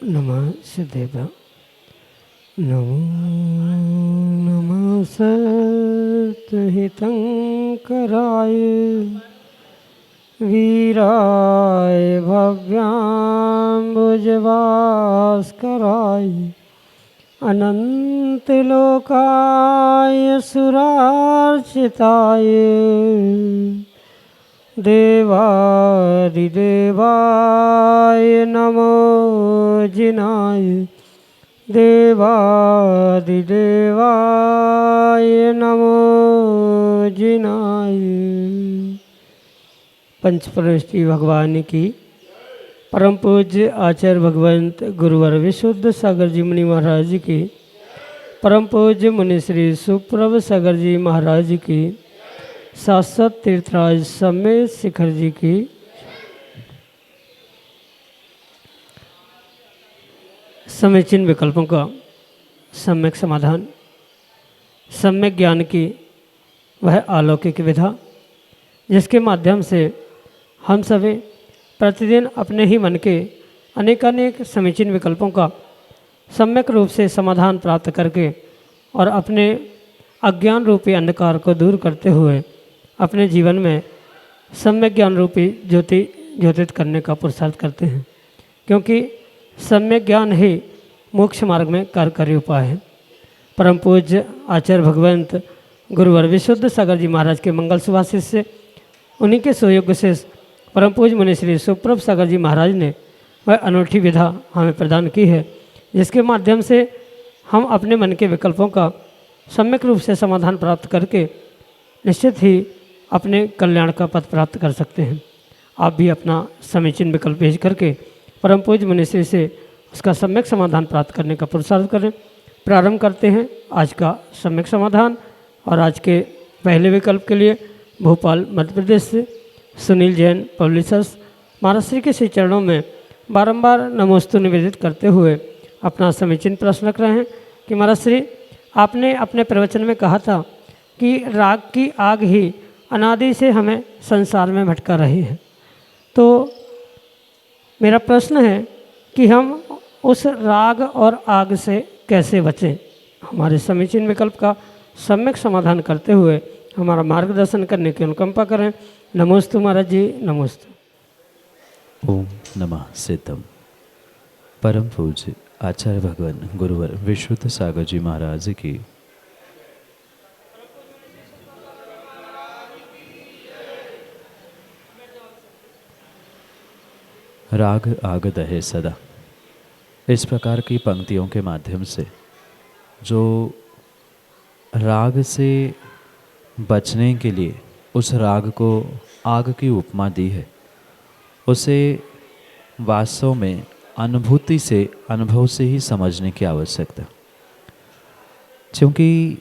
नमः सिद्धेभ्यः। नमो नमः सत्हितंकराय वीराय भव्याम्बुजभास्कराय अनंतलोकाय सुरार्चिताय देवादिदेवाय नमो जिनाय देवादिदेवाय नमो जिनाय। पंचपरमेष्ठी भगवान की परम पूज्य आचार्य भगवंत गुरुवर विशुद्ध सागर जी मुनि महाराज की परम पूज्य मुनि श्री सुप्रभ सागर जी महाराज की शाश्वत तीर्थराज समेत शिखर जी की समीचीन विकल्पों का सम्यक समाधान, सम्यक ज्ञान की वह अलौकिक विधा जिसके माध्यम से हम सभी प्रतिदिन अपने ही मन के अनेकानेक समीचीन विकल्पों का सम्यक रूप से समाधान प्राप्त करके और अपने अज्ञान रूपी अंधकार को दूर करते हुए अपने जीवन में सम्यक ज्ञान रूपी ज्योति ज्योतित करने का पुरुषार्थ करते हैं, क्योंकि सम्यक ज्ञान ही मोक्ष मार्ग में कार्यकारी उपाय है। परम पूज्य आचार्य भगवंत गुरुवर विशुद्ध सागर जी महाराज के मंगल सुभाषित से उन्हीं के सुयोग्य से परम पूज्य मुनि श्री सुप्रभ सागर जी महाराज ने वह अनूठी विधा हमें प्रदान की है, जिसके माध्यम से हम अपने मन के विकल्पों का सम्यक रूप से समाधान प्राप्त करके निश्चित ही अपने कल्याण का पथ प्राप्त कर सकते हैं। आप भी अपना समीचीन विकल्प भेज करके परम पूज्य मुनिश्री से उसका सम्यक समाधान प्राप्त करने का पुरुषार्थ करें। प्रारंभ करते हैं आज का सम्यक समाधान। और आज के पहले विकल्प के लिए भोपाल मध्य प्रदेश से सुनील जैन पब्लिशर्स महाराज श्री के श्री चरणों में बारंबार नमोस्तु निवेदित करते हुए अपना समीचीन प्रश्न रख रहे हैं कि महाराज श्री, आपने अपने प्रवचन में कहा था कि राग की आग ही अनादि से हमें संसार में भटका रही है। तो मेरा प्रश्न है कि हम उस राग और आग से कैसे बचें। हमारे समीचीन विकल्प का सम्यक समाधान करते हुए हमारा मार्गदर्शन करने की अनुकंपा करें। नमोस्तु महाराज जी, नमोस्तु। ओम नमः सिद्धम। परम पूज्य आचार्य भगवान गुरुवर विशुद्ध सागर जी महाराज की राग आग दहे सदा, इस प्रकार की पंक्तियों के माध्यम से जो राग से बचने के लिए उस राग को आग की उपमा दी है, उसे वास्तव में अनुभूति से, अनुभव से ही समझने की आवश्यकता। क्योंकि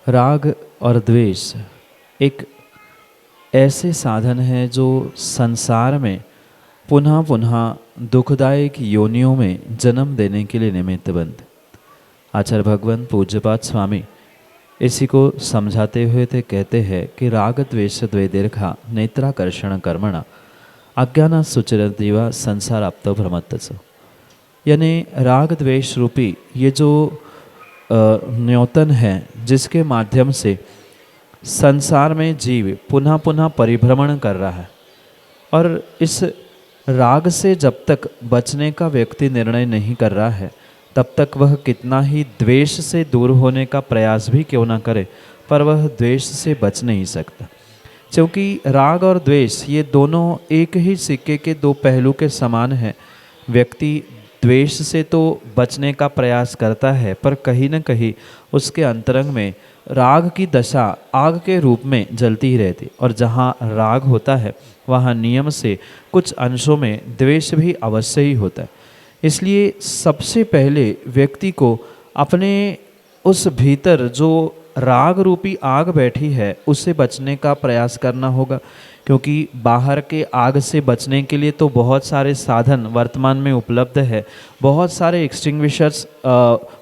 राग और द्वेष एक ऐसे साधन है जो संसार में पुनः पुनः दुखदायक योनियों में जन्म देने के लिए निमित्त बनते। आचार्य भगवान पूज्यपाद स्वामी इसी को समझाते हुए थे, कहते हैं कि राग द्वेष द्वे दीर्घा नेत्राकर्षण कर्मणा अज्ञान सुचिरतीवा संसार आपतो भ्रमत्तसो। यानी राग द्वेष रूपी ये जो न्योतन है जिसके माध्यम से संसार में जीव पुनः पुनः परिभ्रमण कर रहा है, और इस राग से जब तक बचने का व्यक्ति निर्णय नहीं कर रहा है तब तक वह कितना ही द्वेष से दूर होने का प्रयास भी क्यों ना करे, पर वह द्वेष से बच नहीं सकता। क्योंकि राग और द्वेष ये दोनों एक ही सिक्के के दो पहलू के समान हैं। व्यक्ति द्वेष से तो बचने का प्रयास करता है, पर कहीं न कहीं उसके अंतरंग में राग की दशा आग के रूप में जलती ही रहती, और जहाँ राग होता है वहाँ नियम से कुछ अंशों में द्वेष भी अवश्य ही होता है। इसलिए सबसे पहले व्यक्ति को अपने उस भीतर जो राग रूपी आग बैठी है उससे बचने का प्रयास करना होगा, क्योंकि बाहर के आग से बचने के लिए तो बहुत सारे साधन वर्तमान में उपलब्ध है। बहुत सारे एक्सटिंग्विशर्स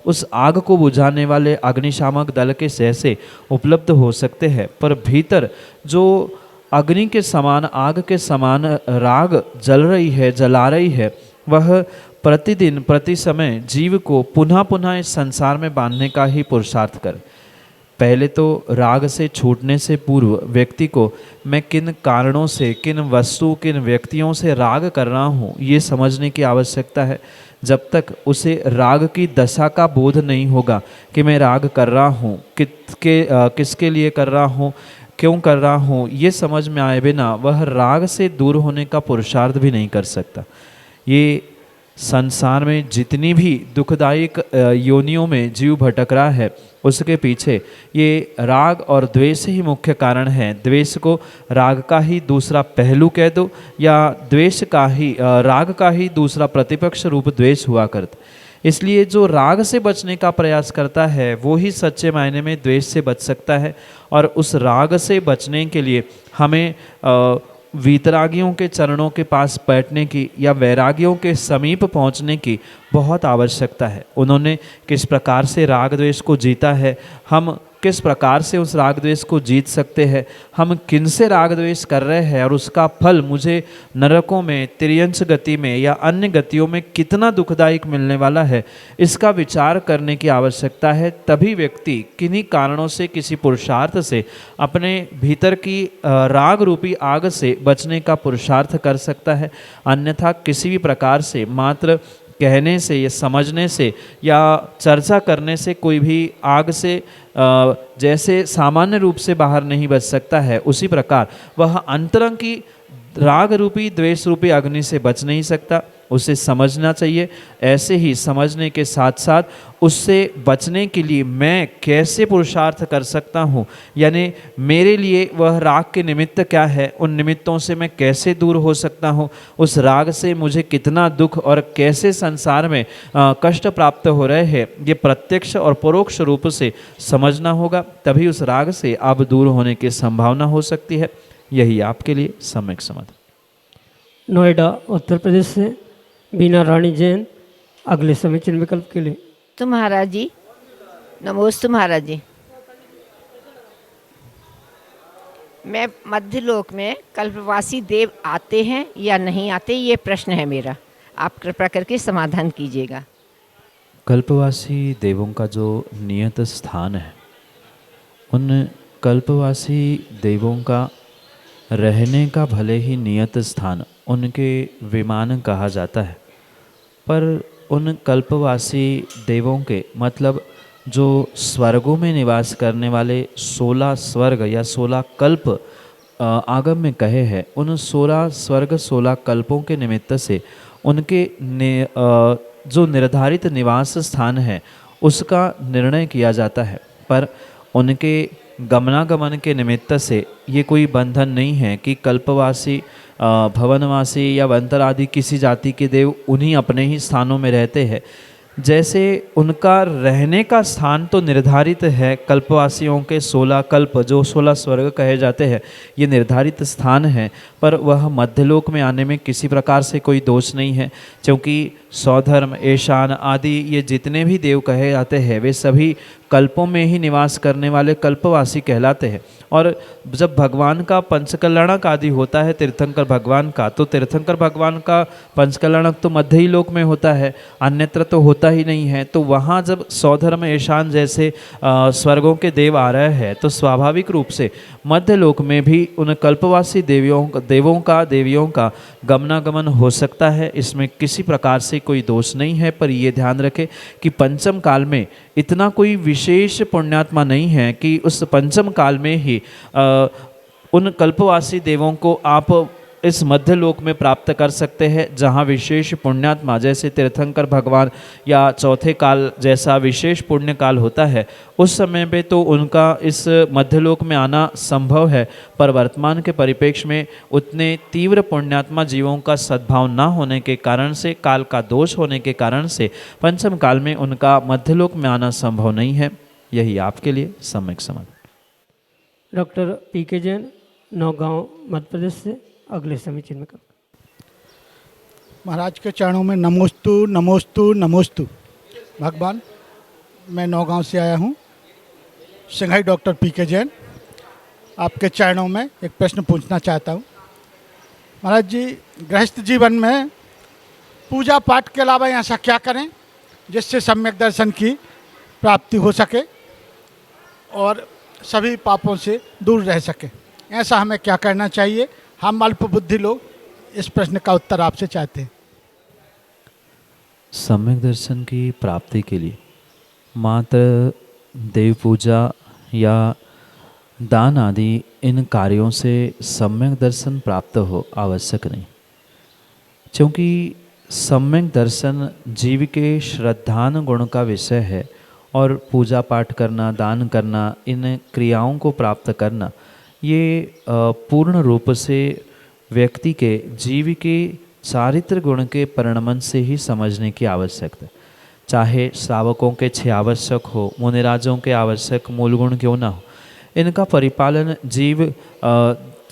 उस आग को बुझाने वाले अग्निशामक दल के सहसे उपलब्ध हो सकते हैं, पर भीतर जो अग्नि के समान, आग के समान राग जल रही है, जला रही है, वह प्रतिदिन प्रति समय जीव को पुनः पुनः इस संसार में बांधने का ही पुरुषार्थ करे। पहले तो राग से छूटने से पूर्व व्यक्ति को मैं किन कारणों से, किन वस्तु, किन व्यक्तियों से राग कर रहा हूँ ये समझने की आवश्यकता है। जब तक उसे राग की दशा का बोध नहीं होगा कि मैं राग कर रहा हूँ, किसके लिए कर रहा हूँ, क्यों कर रहा हूँ, ये समझ में आए बिना वह राग से दूर होने का पुरुषार्थ भी नहीं कर सकता। ये संसार में जितनी भी दुखदायक योनियों में जीव भटक रहा है उसके पीछे ये राग और द्वेष ही मुख्य कारण है। द्वेष को राग का ही दूसरा पहलू कह दो या द्वेष का ही राग का ही दूसरा प्रतिपक्ष रूप द्वेष हुआ करता। इसलिए जो राग से बचने का प्रयास करता है वो ही सच्चे मायने में द्वेष से बच सकता है। और उस राग से बचने के लिए हमें वीतरागियों के चरणों के पास बैठने की या वैरागियों के समीप पहुंचने की बहुत आवश्यकता है। उन्होंने किस प्रकार से राग द्वेष को जीता है, हम किस प्रकार से उस राग द्वेष को जीत सकते हैं, हम किन से राग द्वेष कर रहे हैं और उसका फल मुझे नरकों में, तिर्यंश गति में या अन्य गतियों में कितना दुखदायक मिलने वाला है, इसका विचार करने की आवश्यकता है। तभी व्यक्ति किन्हीं कारणों से, किसी पुरुषार्थ से अपने भीतर की राग रूपी आग से बचने का पुरुषार्थ कर सकता है। अन्यथा किसी भी प्रकार से मात्र कहने से या समझने से या चर्चा करने से कोई भी आग से जैसे सामान्य रूप से बाहर नहीं बच सकता है, उसी प्रकार वह अंतरंग की राग रूपी द्वेष रूपी अग्नि से बच नहीं सकता। उसे समझना चाहिए। ऐसे ही समझने के साथ साथ उससे बचने के लिए मैं कैसे पुरुषार्थ कर सकता हूँ, यानी मेरे लिए वह राग के निमित्त क्या है, उन निमित्तों से मैं कैसे दूर हो सकता हूँ, उस राग से मुझे कितना दुख और कैसे संसार में कष्ट प्राप्त हो रहे हैं, ये प्रत्यक्ष और परोक्ष रूप से समझना होगा। तभी उस राग से आप दूर होने की संभावना हो सकती है। यही आपके लिए सम्यक समाधान। नोएडा उत्तर प्रदेश से बीना रानी जैन अगले समीचीन विकल्प के लिए। तो महाराज जी, नमोस्तु महाराज जी। मैं मध्यलोक में कल्पवासी देव आते हैं या नहीं आते, ये प्रश्न है मेरा, आप कृपा करके समाधान कीजिएगा। कल्पवासी देवों का जो नियत स्थान है, उन कल्पवासी देवों का रहने का भले ही नियत स्थान उनके विमान कहा जाता है, पर उन कल्पवासी देवों के मतलब जो स्वर्गों में निवास करने वाले 16 स्वर्ग या 16 कल्प आगम में कहे हैं, उन 16 स्वर्ग 16 कल्पों के निमित्त से उनके जो निर्धारित निवास स्थान है उसका निर्णय किया जाता है। पर उनके गमनागमन के निमित्त से ये कोई बंधन नहीं है कि कल्पवासी, भवनवासी या वंतर आदि किसी जाति के देव उन्हीं अपने ही स्थानों में रहते हैं। जैसे उनका रहने का स्थान तो निर्धारित है, कल्पवासियों के 16 कल्प जो 16 स्वर्ग कहे जाते हैं ये निर्धारित स्थान है, पर वह मध्यलोक में आने में किसी प्रकार से कोई दोष नहीं है, क्योंकि सौधर्म, ऐशान आदि ये जितने भी देव कहे जाते हैं वे सभी कल्पों में ही निवास करने वाले कल्पवासी कहलाते हैं। और जब भगवान का पंचकल्याणक आदि होता है तीर्थंकर भगवान का, तो तीर्थंकर भगवान का पंचकल्याणक तो मध्य ही लोक में होता है, अन्यत्र तो होता ही नहीं है। तो वहाँ जब सौधर्म, ऐशान जैसे स्वर्गों के देव आ रहे हैं तो स्वाभाविक रूप से मध्य लोक में भी उन कल्पवासी देवियों का गमनागमन हो सकता है। इसमें किसी प्रकार से कोई दोष नहीं है। पर ये ध्यान रखें कि पंचम काल में इतना कोई विशेष पुण्यात्मा नहीं है कि उस पंचम काल में ही उन कल्पवासी देवों को आप इस मध्य लोक में प्राप्त कर सकते हैं, जहाँ विशेष पुण्यात्मा जैसे तीर्थंकर भगवान या चौथे काल जैसा विशेष पुण्य काल होता है, उस समय पे तो उनका इस मध्य लोक में आना संभव है। पर वर्तमान के परिप्रेक्ष्य में उतने तीव्र पुण्यात्मा जीवों का सद्भाव न होने के कारण से, काल का दोष होने के कारण से पंचम काल में उनका मध्य लोक में आना संभव नहीं है। यही आपके लिए सम्यक समाधान। डॉक्टर पीके जैन नौगांव मध्य प्रदेश से अगले समीचीन में। महाराज के चरणों में नमोस्तु नमोस्तु नमोस्तु। भगवान, मैं नौगांव से आया हूँ, संघाई डॉक्टर पीके जैन। आपके चरणों में एक प्रश्न पूछना चाहता हूँ। महाराज जी, गृहस्थ जीवन में पूजा पाठ के अलावा ऐसा क्या करें जिससे सम्यक दर्शन की प्राप्ति हो सके और सभी पापों से दूर रह सके? ऐसा हमें क्या करना चाहिए? हम अल्पबुद्धि लोग इस प्रश्न का उत्तर आपसे चाहते हैं। सम्यक दर्शन की प्राप्ति के लिए मात्र देव पूजा या दान आदि इन कार्यों से सम्यक दर्शन प्राप्त हो आवश्यक नहीं, क्योंकि सम्यक दर्शन जीव के श्रद्धान गुण का विषय है और पूजा पाठ करना, दान करना, इन क्रियाओं को प्राप्त करना ये पूर्ण रूप से व्यक्ति के जीव के चारित्र गुण के परिणमन से ही समझने की आवश्यकता है। चाहे श्रावकों के 6 आवश्यक हो, मुनिराजों के आवश्यक मूल गुण क्यों ना हो, इनका परिपालन जीव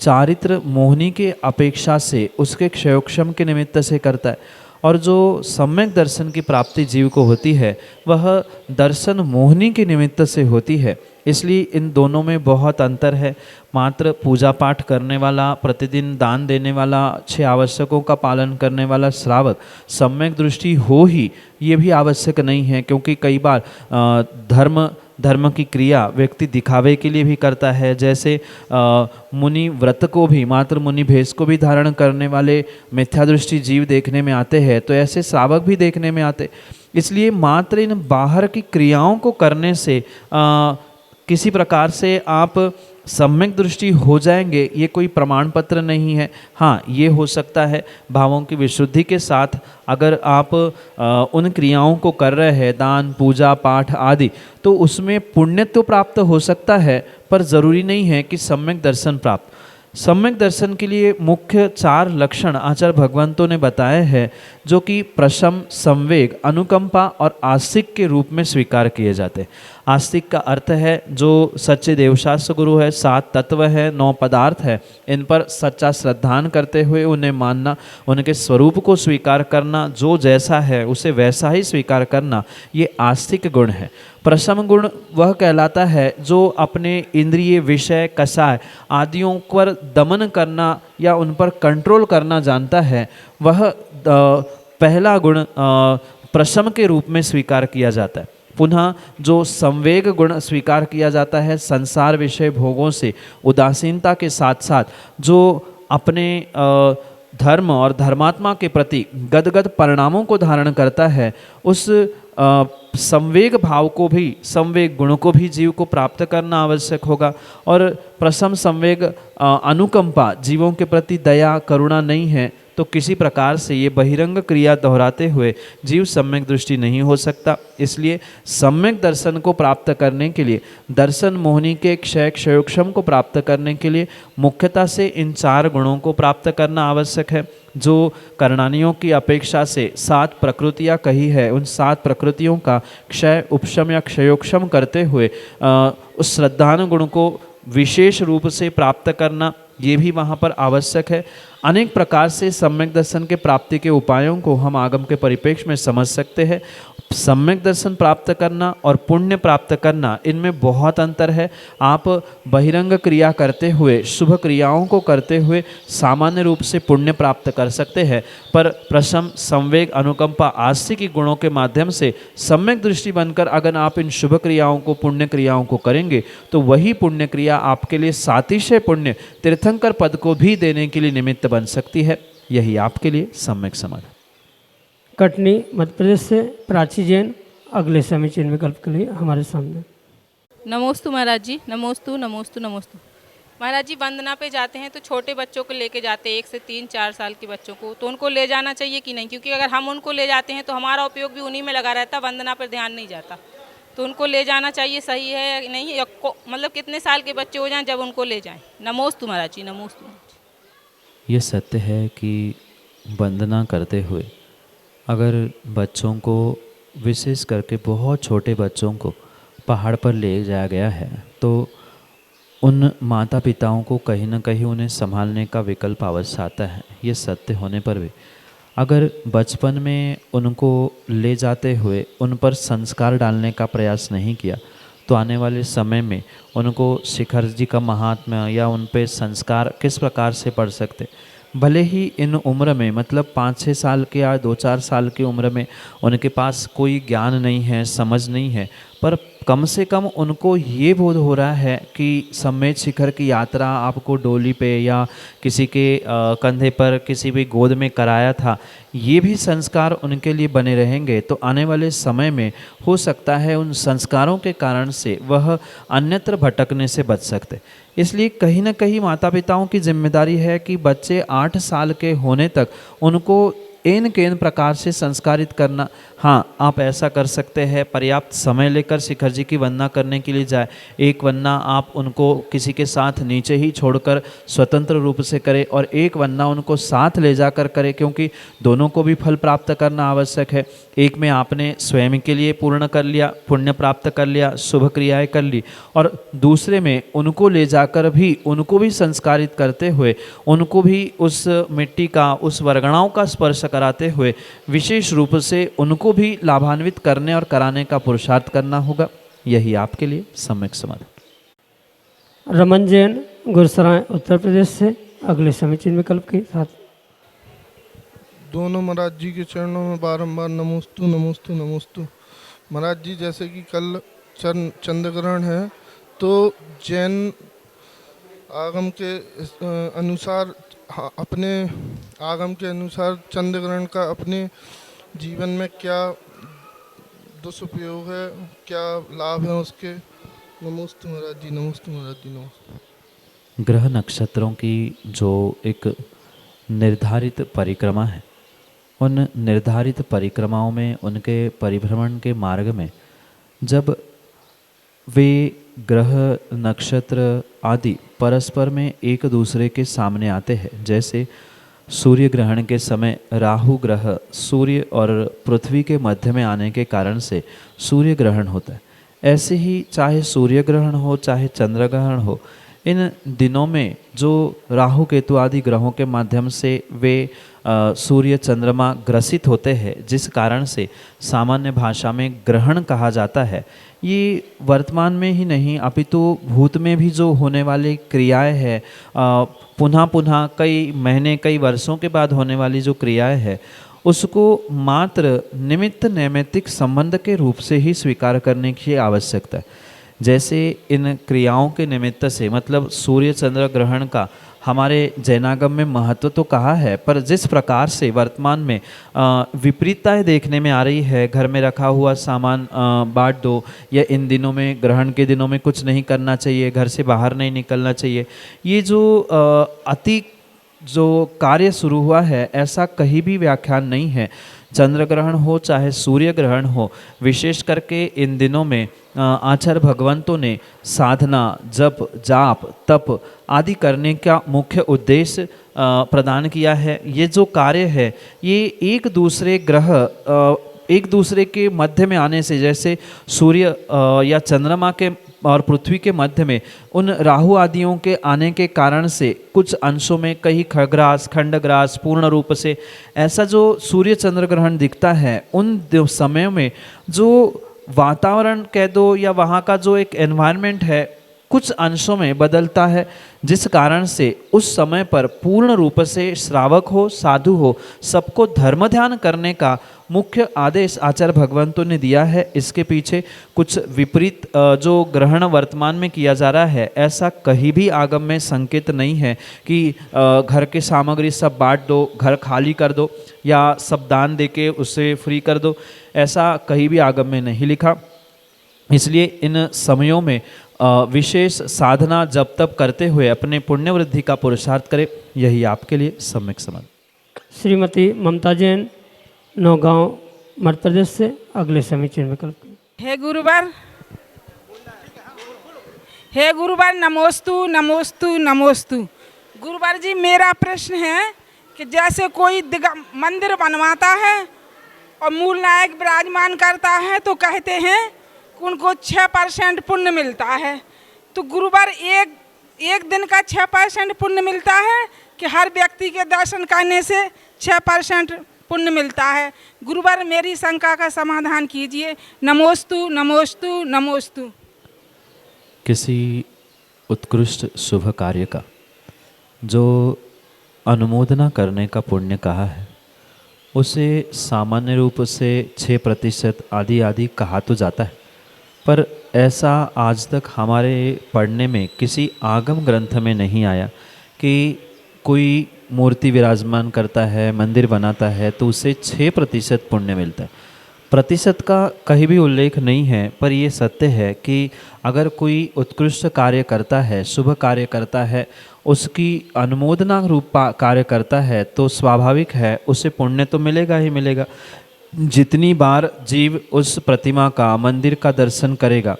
चारित्र मोहिनी के अपेक्षा से उसके क्षयोक्षम के निमित्त से करता है। और जो सम्यक दर्शन की प्राप्ति जीव को होती है वह दर्शन मोहिनी के निमित्त से होती है। इसलिए इन दोनों में बहुत अंतर है। मात्र पूजा पाठ करने वाला, प्रतिदिन दान देने वाला, 6 आवश्यकों का पालन करने वाला श्रावक सम्यक दृष्टि हो ही ये भी आवश्यक नहीं है, क्योंकि कई बार धर्म की क्रिया व्यक्ति दिखावे के लिए भी करता है। जैसे मुनि व्रत को भी, मात्र मुनि भेष को भी धारण करने वाले मिथ्या दृष्टि जीव देखने में आते हैं, तो ऐसे श्रावक भी देखने में आते। इसलिए मात्र इन बाहर की क्रियाओं को करने से किसी प्रकार से आप सम्यक दृष्टि हो जाएंगे ये कोई प्रमाण पत्र नहीं है। हाँ, ये हो सकता है भावों की विशुद्धि के साथ अगर आप उन क्रियाओं को कर रहे हैं, दान पूजा पाठ आदि, तो उसमें पुण्य तो प्राप्त हो सकता है, पर ज़रूरी नहीं है कि सम्यक दर्शन प्राप्त। सम्यक दर्शन के लिए मुख्य 4 लक्षण आचार्य भगवंतों ने बताए हैं, जो कि प्रशम, संवेग, अनुकंपा और आस्तिक के रूप में स्वीकार किए जाते हैं। आस्तिक का अर्थ है जो सच्चे देवशास्त्र गुरु है, 7 तत्व है, 9 पदार्थ है, इन पर सच्चा श्रद्धान करते हुए उन्हें मानना, उनके स्वरूप को स्वीकार करना, जो जैसा है उसे वैसा ही स्वीकार करना, ये आस्तिक गुण है। प्रशम गुण वह कहलाता है जो अपने इंद्रिय, विषय, कषाय आदियों पर दमन करना या उन पर कंट्रोल करना जानता है। वह पहला गुण प्रशम के रूप में स्वीकार किया जाता है। पुनः जो संवेग गुण स्वीकार किया जाता है, संसार विषय भोगों से उदासीनता के साथ साथ जो अपने धर्म और धर्मात्मा के प्रति गदगद परिणामों को धारण करता है, उस संवेग भाव को भी, संवेग गुण को भी जीव को प्राप्त करना आवश्यक होगा। और प्रशम, संवेग, अनुकंपा, जीवों के प्रति दया करुणा नहीं है तो किसी प्रकार से ये बहिरंग क्रिया दोहराते हुए जीव सम्यक दृष्टि नहीं हो सकता। इसलिए सम्यक दर्शन को प्राप्त करने के लिए, दर्शन मोहिनी के क्षय क्षयोक्षम को प्राप्त करने के लिए मुख्यतः से इन 4 गुणों को प्राप्त करना आवश्यक है। जो करणानियों की अपेक्षा से 7 प्रकृतियाँ कही है, उन 7 प्रकृतियों का क्षय उपशम या क्षयोक्षम करते हुए उस श्रद्धान गुण को विशेष रूप से प्राप्त करना, ये भी वहाँ पर आवश्यक है। अनेक प्रकार से सम्यक दर्शन के प्राप्ति के उपायों को हम आगम के परिप्रेक्ष्य में समझ सकते हैं। सम्यक दर्शन प्राप्त करना और पुण्य प्राप्त करना, इनमें बहुत अंतर है। आप बहिरंग क्रिया करते हुए, शुभ क्रियाओं को करते हुए सामान्य रूप से पुण्य प्राप्त कर सकते हैं, पर प्रशम, संवेग, अनुकंपा, आस्तिक के गुणों के माध्यम से सम्यक दृष्टि बनकर अगर आप इन शुभ क्रियाओं को, पुण्य क्रियाओं को करेंगे तो वही पुण्य क्रिया आपके लिए सातिशय पुण्य तीर्थंकर पद को भी देने के लिए निमित्त बन सकती है। यही आपके लिए सम्यक समाधान। कटनी मध्य प्रदेश से प्राची जैन अगले समीचीन विकल्प के लिए हमारे सामने। नमोस्तु महाराज जी, नमोस्तु नमोस्तु नमोस्तु। महाराज जी, वंदना पे जाते हैं तो छोटे बच्चों को लेके जाते हैं, 1 से 3-4 साल के बच्चों को, तो उनको ले जाना चाहिए कि नहीं? क्योंकि अगर हम उनको ले जाते हैं तो हमारा उपयोग भी उन्हीं में लगा रहता, वंदना पर ध्यान नहीं जाता। तो उनको ले जाना चाहिए, सही है या नहीं? या मतलब कितने साल के बच्चे हो जाएं जब उनको ले जाएं? नमोस्तु महाराज जी, नमोस्तु। ये सत्य है कि वंदना करते हुए अगर बच्चों को, विशेष करके बहुत छोटे बच्चों को पहाड़ पर ले जाया गया है, तो उन माता पिताओं को कहीं ना कहीं उन्हें संभालने का विकल्प अवश्य आता है। ये सत्य होने पर भी अगर बचपन में उनको ले जाते हुए उन पर संस्कार डालने का प्रयास नहीं किया, तो आने वाले समय में उनको शिखर जी का महात्म्य या उन पे संस्कार किस प्रकार से पड़ सकते, भले ही इन उम्र में मतलब 5-6 साल के या 2-4 साल की उम्र में उनके पास कोई ज्ञान नहीं है, समझ नहीं है, पर कम से कम उनको ये बोध हो रहा है कि सम्मेद शिखर की यात्रा आपको डोली पे या किसी के कंधे पर किसी भी गोद में कराया था, ये भी संस्कार उनके लिए बने रहेंगे तो आने वाले समय में हो सकता है उन संस्कारों के कारण से वह अन्यत्र भटकने से बच सकते। इसलिए कहीं ना कहीं माता पिताओं की जिम्मेदारी है कि बच्चे 8 साल के होने तक उनको इन केन प्रकार से संस्कारित करना। हाँ, आप ऐसा कर सकते हैं, पर्याप्त समय लेकर शिखर जी की वंदना करने के लिए जाए। एक वंदना आप उनको किसी के साथ नीचे ही छोड़कर स्वतंत्र रूप से करें और एक वंदना उनको साथ ले जाकर करें, क्योंकि दोनों को भी फल प्राप्त करना आवश्यक है। एक में आपने स्वयं के लिए पूर्ण कर लिया, पुण्य प्राप्त कर लिया, शुभ क्रियाएं कर ली, और दूसरे में उनको ले जाकर भी उनको भी संस्कारित करते हुए उनको भी उस मिट्टी का, उस वरगणाओं का स्पर्श कराते हुए विशेष रूप से उनको भी लाभान्वित करने और कराने का पुरुषार्थ करना होगा। यही आपके लिए सम्यक समाधान। रमन जैन गुरसराय उत्तर प्रदेश से अगले समीचीन विकल्प के साथ। दोनों महाराज जी के चरणों में बारंबार नमोस्तु नमोस्तु नमोस्तु। महाराज जी, जैसे कि कल चंद्र ग्रहण है, तो जैन आगम के अनुसार, अपने आगम के अनुसार चंद्र ग्रहण का अपने जीवन में क्या दुष्प्रयोग है, क्या लाभ है उसके। नमोस्तु महाराज जी, नमोस्तु महाराज जी, नमोस्तु। ग्रह नक्षत्रों की जो एक निर्धारित परिक्रमा है, उन निर्धारित परिक्रमाओं में, उनके परिभ्रमण के मार्ग में जब वे ग्रह नक्षत्र आदि परस्पर में एक दूसरे के सामने आते हैं, जैसे सूर्य ग्रहण के समय राहु ग्रह सूर्य और पृथ्वी के मध्य में आने के कारण से सूर्य ग्रहण होता है, ऐसे ही चाहे सूर्य ग्रहण हो चाहे चंद्र ग्रहण हो, इन दिनों में जो राहु केतु आदि ग्रहों के माध्यम से वे सूर्य चंद्रमा ग्रसित होते हैं, जिस कारण से सामान्य भाषा में ग्रहण कहा जाता है, ये वर्तमान में ही नहीं अपितु भूत में भी जो होने वाली क्रियाएं हैं, पुनः पुनः कई महीने कई वर्षों के बाद होने वाली जो क्रियाएं हैं, उसको मात्र निमित्त नैमित्तिक संबंध के रूप से ही स्वीकार करने की आवश्यकता है। जैसे इन क्रियाओं के निमित्त से, मतलब सूर्य चंद्र ग्रहण का हमारे जैनागम में महत्व तो कहा है, पर जिस प्रकार से वर्तमान में विपरीतताएं देखने में आ रही है, घर में रखा हुआ सामान बांट दो, या इन दिनों में ग्रहण के दिनों में कुछ नहीं करना चाहिए, घर से बाहर नहीं निकलना चाहिए, ये जो अति जो कार्य शुरू हुआ है, ऐसा कहीं भी व्याख्यान नहीं है। चंद्र ग्रहण हो चाहे सूर्य ग्रहण हो, विशेष करके इन दिनों में आचार्य भगवंतों ने साधना, जप, जाप, तप आदि करने का मुख्य उद्देश्य प्रदान किया है। ये जो कार्य है, ये एक दूसरे ग्रह एक दूसरे के मध्य में आने से, जैसे सूर्य या चंद्रमा के और पृथ्वी के मध्य में उन राहु आदियों के आने के कारण से कुछ अंशों में कहीं खग्रास, खंडग्रास, पूर्ण रूप से ऐसा जो सूर्य चंद्र ग्रहण दिखता है, उन समयों में जो वातावरण कह दो या वहाँ का जो एक एनवायरनमेंट है, कुछ अंशों में बदलता है, जिस कारण से उस समय पर पूर्ण रूप से श्रावक हो, साधु हो, सबको धर्म ध्यान करने का मुख्य आदेश आचार्य भगवंतों ने दिया है। इसके पीछे कुछ विपरीत जो ग्रहण वर्तमान में किया जा रहा है, ऐसा कहीं भी आगम में संकेत नहीं है कि घर की सामग्री सब बांट दो, घर खाली कर दो, या सब दान देके उसे फ्री कर दो, ऐसा कहीं भी आगम में नहीं लिखा। इसलिए इन समयों में विशेष साधना जप तप करते हुए अपने पुण्य वृद्धि का पुरुषार्थ करें, यही आपके लिए सम्यक समाधान। श्रीमती ममता जैन नौगांव मध्य प्रदेश से अगले समीचीन विकल्प। हे गुरुवर, हे गुरुवर, नमोस्तु नमोस्तु नमोस्तु। गुरुवर जी, मेरा प्रश्न है कि जैसे कोई मंदिर बनवाता है और मूल नायक विराजमान करता है, तो कहते हैं कि उनको 6% पुण्य मिलता है। तो गुरुवर, एक दिन का 6% पुण्य मिलता है कि हर व्यक्ति के दर्शन करने से 6% पुण्य मिलता है? गुरुवर, मेरी शंका का समाधान कीजिए। नमोस्तु नमोस्तु नमोस्तु। किसी उत्कृष्ट शुभ कार्य का जो अनुमोदना करने का पुण्य कहा है उसे सामान्य रूप से 6% आदि आदि कहा तो जाता है, पर ऐसा आज तक हमारे पढ़ने में किसी आगम ग्रंथ में नहीं आया कि कोई मूर्ति विराजमान करता है, मंदिर बनाता है तो उसे 6% पुण्य मिलता है। प्रतिशत का कहीं भी उल्लेख नहीं है, पर ये सत्य है कि अगर कोई उत्कृष्ट कार्य करता है, शुभ कार्य करता है, उसकी अनुमोदना रूप कार्य करता है तो स्वाभाविक है उसे पुण्य तो मिलेगा ही मिलेगा। जितनी बार जीव उस प्रतिमा का, मंदिर का दर्शन करेगा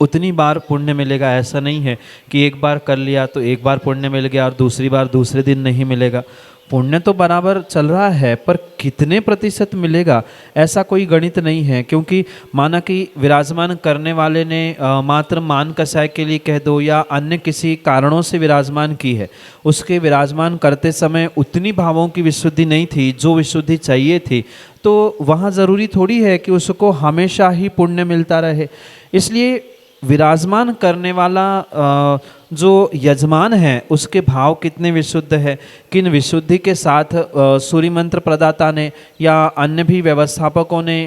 उतनी बार पुण्य मिलेगा। ऐसा नहीं है कि एक बार कर लिया तो एक बार पुण्य मिल गया और दूसरी बार दूसरे दिन नहीं मिलेगा। पुण्य तो बराबर चल रहा है, पर कितने प्रतिशत मिलेगा ऐसा कोई गणित नहीं है। क्योंकि माना कि विराजमान करने वाले ने मात्र मान कसाय के लिए कह दो या अन्य किसी कारणों से विराजमान की है, उसके विराजमान करते समय उतनी भावों की विशुद्धि नहीं थी जो विशुद्धि चाहिए थी, तो वहाँ ज़रूरी थोड़ी है कि उसको हमेशा ही पुण्य मिलता रहे। इसलिए विराजमान करने वाला जो यजमान है उसके भाव कितने विशुद्ध है, किन विशुद्धि के साथ सूर्य मंत्र प्रदाता ने या अन्य भी व्यवस्थापकों ने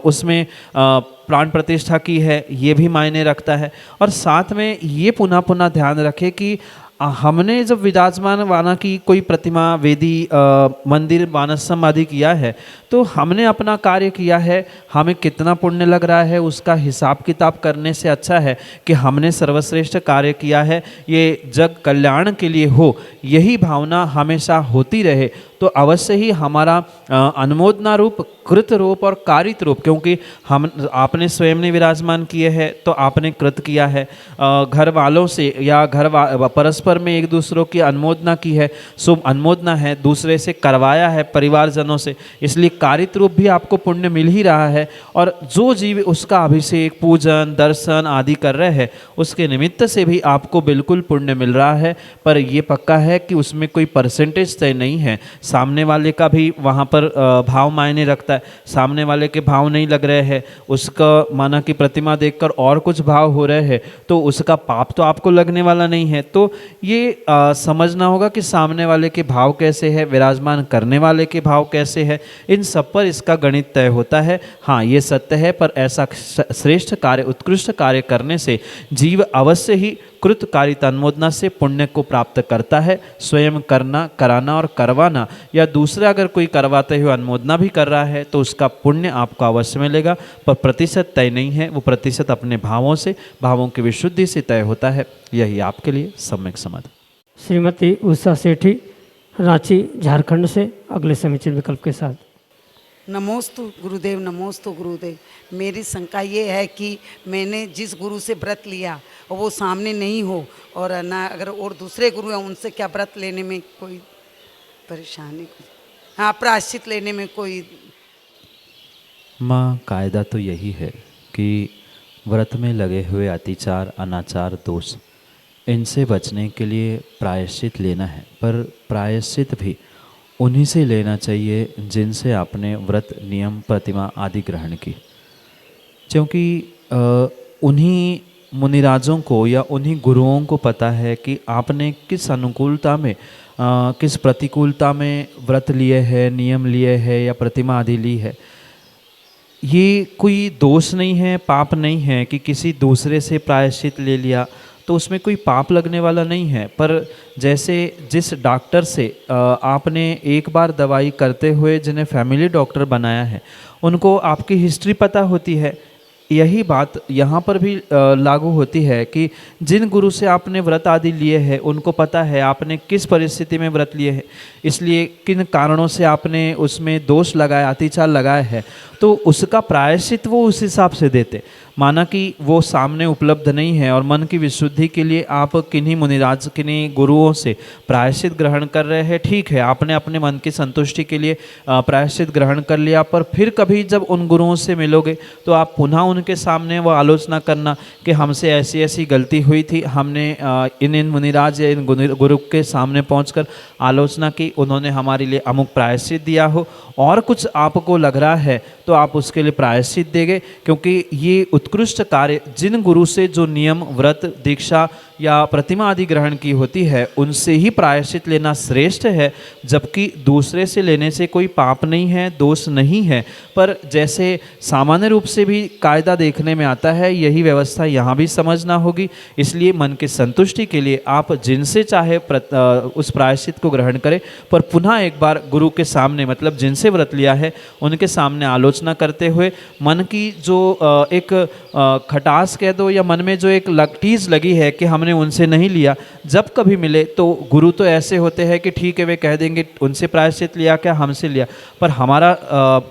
उसमें प्राण प्रतिष्ठा की है, ये भी मायने रखता है। और साथ में ये पुनः पुनः ध्यान रखें कि हमने जब विराजमान वाना की कोई प्रतिमा, वेदी, मंदिर, वानसम आदि किया है तो हमने अपना कार्य किया है, हमें कितना पुण्य लग रहा है उसका हिसाब किताब करने से अच्छा है कि हमने सर्वश्रेष्ठ कार्य किया है, ये जग कल्याण के लिए हो, यही भावना हमेशा होती रहे तो अवश्य ही हमारा अनुमोदना रूप, कृत रूप और कारित रूप, क्योंकि हम आपने स्वयं ने विराजमान किए हैं तो आपने कृत किया है, घर वालों से या परस्पर में एक दूसरों की अनुमोदना की है, शुभ अनुमोदना है, दूसरे से करवाया है परिवारजनों से, इसलिए कारित रूप भी आपको पुण्य मिल ही रहा है। और जो जीव उसका अभिषेक, पूजन, दर्शन आदि कर रहे हैं उसके निमित्त से भी आपको बिल्कुल पुण्य मिल रहा है। पर यह पक्का है कि उसमें कोई परसेंटेज तय नहीं है, सामने वाले का भी वहाँ पर भाव मायने रखता है। सामने वाले के भाव नहीं लग रहे हैं, उसका माना कि प्रतिमा देखकर और कुछ भाव हो रहे हैं तो उसका पाप तो आपको लगने वाला नहीं है। तो ये समझना होगा कि सामने वाले के भाव कैसे है, विराजमान करने वाले के भाव कैसे है, इन सब पर इसका गणित तय होता है। हाँ, ये सत्य है, पर ऐसा श्रेष्ठ कार्य, उत्कृष्ट कार्य करने से जीव अवश्य ही कृत कारित अनुमोदना से पुण्य को प्राप्त करता है। स्वयं करना, कराना और करवाना या दूसरा अगर कोई करवाते हुए अनुमोदना भी कर रहा है तो उसका पुण्य आपको अवश्य मिलेगा, पर प्रतिशत तय नहीं है, वो प्रतिशत अपने भावों से, भावों की विशुद्धि से तय होता है। यही आपके लिए सम्यक समाधान। श्रीमती उषा सेठी, रांची, झारखंड से अगले समीचीन विकल्प के साथ। नमोस्तु गुरुदेव, नमोस्तु गुरुदेव। मेरी शंका ये है कि मैंने जिस गुरु से व्रत लिया और वो सामने नहीं हो और ना अगर और दूसरे गुरु हैं उनसे क्या व्रत लेने में कोई परेशानी, हाँ प्रायश्चित लेने में कोई? माँ, कायदा तो यही है कि व्रत में लगे हुए अतिचार, अनाचार, दोष, इनसे बचने के लिए प्रायश्चित लेना है, पर प्रायश्चित भी उन्हीं से लेना चाहिए जिनसे आपने व्रत, नियम, प्रतिमा आदि ग्रहण की। क्योंकि उन्हीं मुनिराजों को या उन्हीं गुरुओं को पता है कि आपने किस अनुकूलता में, किस प्रतिकूलता में व्रत लिए है, नियम लिए है या प्रतिमा आदि ली है। ये कोई दोष नहीं है, पाप नहीं है कि किसी दूसरे से प्रायश्चित ले लिया तो उसमें कोई पाप लगने वाला नहीं है। पर जैसे जिस डॉक्टर से आपने एक बार दवाई करते हुए जिन्हें फैमिली डॉक्टर बनाया है उनको आपकी हिस्ट्री पता होती है, यही बात यहाँ पर भी लागू होती है कि जिन गुरु से आपने व्रत आदि लिए हैं उनको पता है आपने किस परिस्थिति में व्रत लिए हैं, इसलिए किन कारणों से आपने उसमें दोष लगाया, अतिचार लगाया है, तो उसका प्रायश्चित वो उस हिसाब से देते। माना कि वो सामने उपलब्ध नहीं है और मन की विशुद्धि के लिए आप किन्हीं मुनिराज, किन्हीं गुरुओं से प्रायश्चित ग्रहण कर रहे हैं, ठीक है, आपने अपने मन की संतुष्टि के लिए प्रायश्चित ग्रहण कर लिया। पर फिर कभी जब उन गुरुओं से मिलोगे तो आप पुनः उनके सामने वो आलोचना करना कि हमसे ऐसी ऐसी गलती हुई थी, हमने इन मुनिराज या इन गुरु के सामने पहुंचकर आलोचना की, उन्होंने हमारे लिए अमुक प्रायश्चित दिया हो, और कुछ आपको लग रहा है तो आप उसके लिए प्रायश्चित देंगे। क्योंकि ये उत्कृष्ट कार्य जिन गुरु से जो नियम, व्रत, दीक्षा या प्रतिमा आदि ग्रहण की होती है उनसे ही प्रायश्चित लेना श्रेष्ठ है, जबकि दूसरे से लेने से कोई पाप नहीं है, दोष नहीं है। पर जैसे सामान्य रूप से भी कायदा देखने में आता है, यही व्यवस्था यहाँ भी समझना होगी। इसलिए मन के संतुष्टि के लिए आप जिनसे चाहे उस प्रायश्चित को ग्रहण करें, पर पुनः एक बार गुरु के सामने, मतलब जिनसे व्रत लिया है उनके सामने आलोचना करते हुए मन की जो एक खटास कह दो या मन में जो एक टीज लगी है कि हमने उनसे नहीं लिया, जब कभी मिले तो गुरु तो ऐसे होते हैं कि ठीक है वे कह देंगे उनसे प्रायश्चित लिया क्या, हमसे लिया। पर हमारा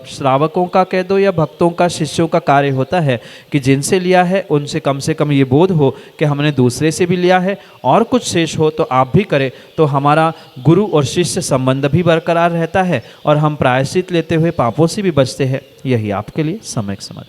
श्रावकों का कह दो या भक्तों का, शिष्यों का कार्य होता है कि जिनसे लिया है उनसे कम से कम ये बोध हो कि हमने दूसरे से भी लिया है, और कुछ शेष हो तो आप भी करें, तो हमारा गुरु और शिष्य संबंध भी बरकरार रहता है और हम प्रायश्चित लेते हुए पापों से भी बचते हैं। यही आपके लिए सम्यक समझ।